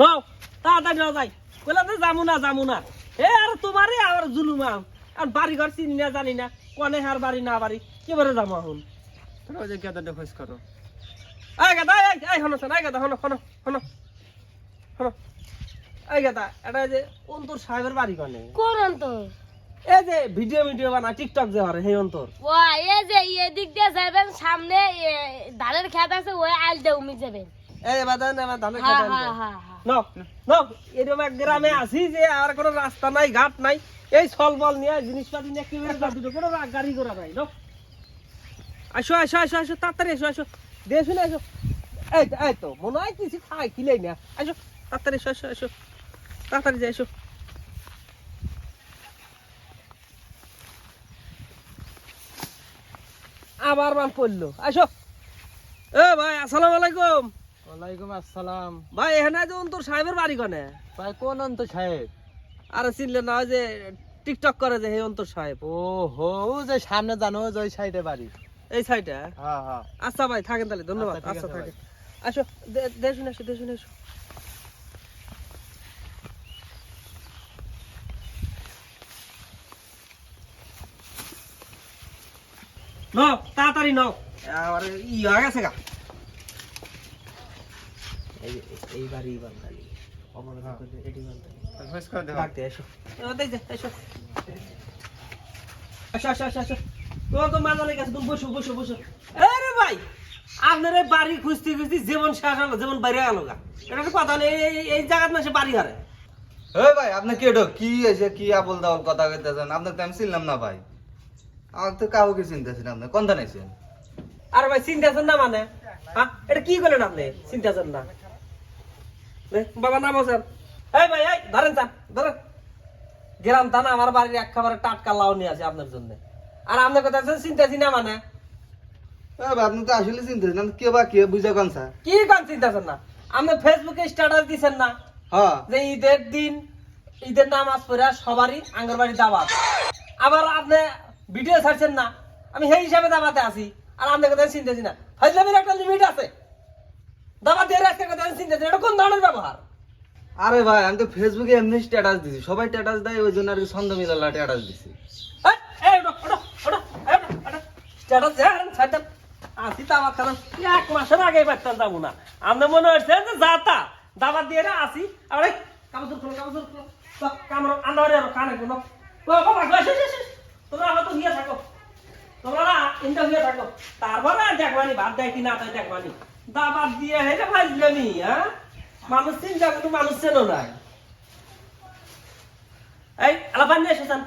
যাও তাড়াতাড়ি যাও যাই কইলা তো যামু না এ আর তোমারে আর জুলুম আর বাড়ি ঘর চিনি না জানি না কোনে হার বাড়ি না বাড়ি কিভাবে যাবো এখন তোরা ওই যে গেদাটা খোঁজ করো এই গেদা এই হনো শোন এই গেদা হনো এই গেদা এটা যে অন্তর সাহেবের বাড়ি কোনে কোন অন্তর? এই যে ভিডিও বানা টিকটক যে হরে সেই অন্তর ও এই যে এদিক দিয়ে যাবেন সামনে ধানের খেত আছে ওই আইল দিয়ে উমি যাবেন। এই বাদান আমার ধানে হ্যাঁ খেতে হ্যাঁ হ্যাঁ হ্যাঁ। ন এরকম এক গ্রামে আছি যে আর কোনো রাস্তা নাই ঘাট নাই এই সলবল নিয়ে জিনিসপাতি নিয়ে কিভাবে যাবি কোনো গাড়ি ঘোড়া নাই ন আসো তাড়াতাড়ি আসো দিয়ে শুনে আসো এই তো মনে হয় কিছু খাই কিলাই না আসো তাড়াতাড়ি আসো তাড়াতাড়ি যাই আসো আবার মান পড়লো আসো এ ভাই আসসালামু আলাইকুম। ওয়ালাইকুম আসসালাম। ভাই এখানে যে অন্তর সাহেবের বাড়ি কনে ভাই কোন অন্তর সাহেব? আরে চিনলে না যে টিকটক করে যে হে অন্তর সাহেব ও হো ও যে সামনে জানো ওই সাইডে বাড়ি। এই সাইডে হ্যাঁ হ্যাঁ আচ্ছা ভাই থাকেন তাহলে ধন্যবাদ আচ্ছা, ঠিক আচ্ছা আছে থাকেন আসো দেখুন আসো নো তাড়াতাড়ি নাও আর ই হয়ে গেছে গা এই বাড়ি বান্দালি অমর করে এডি বান্দালি খোঁজ করে দাও। ডাকতে এসো দেখ যা এসো আসো তো মাঝালে গেছে তুমি বসো আরে ভাই আপনার এই বাড়ি খুঁজতে যেমন শেষ হলো যেমন বাইরে গেল গা এটা তো কথা নেই এই জায়গার মাসে বাড়ি হারে এই ভাই আপনি কি এটা কি এসে কি আবল দাবল কথা কইতেছেন? আপনাকে তো আমি চিনলাম না ভাই। আমার তো কাউকে চিনতেছেন আপনি কোন ধান আইছেন? আর ভাই চিন্তাছেন না মানে হ্যাঁ এটা কি করলেন আপনি চিন্তাছেন না বাবা নাম হোসেন এই ভাই এই ধরেন গেলাম তা না আমার বাড়ির একেবারে টাটকা লাউ নিয়ে আছে আপনার জন্য আর আপনার কথা চিন্তাছি না মানে এই ভাই আপনি তো আসলে চিনতেছেন না কে বা কে বুঝা কোন স্যার? কি কান চিন্তাছেন না আপনি ফেসবুকে স্ট্যাটাস দিছেন না হ্যাঁ যে ঈদের দিন ঈদের নামাজ পড়া সবারই আঙ্গনবাড়ি দাওয়াত আবার আপনি ভিডিও ছাড়ছেন না আমি সেই হিসাবে দাওয়াতে আছি আর আপনার কথা চিন্তাছি না ফাইজলামির একটা লিমিট আছে দাওয়াত দিয়ে রাখতে কথা চিন্তাছি এটা কোন ধরনের ব্যবহার আরে ভাই আমি তো ফেসবুকে এমনি স্ট্যাটাস দিছি, সবাই স্ট্যাটাস দেয় ওই জন্য আর কি ছন্দ মিলালা স্ট্যাটাস দিছি। স্ট্যাটাস ছাড় আসি দাওয়াত খালাম 1 মাসের আগে বাচ্চা যাবো না আমরা মনে হচ্ছে যে যাতা দাওয়াত দিয়ে আসি আরে কামজুর খোলো কামর আন্দারে কানে কোনো তোমরা হয়তো গিয়ে থাকো তোমরা না ইন্টারভিউ থাকো তারপরে দেখবানি ভাত দেয় কি না তাই দেখবানি দাবাত দিয়ে হেলে ভাজলামি হ্যাঁ মানুষ চিন্তা কিন্তু মানুষ চেনো নাই এই আলা পান্নে এসেছেন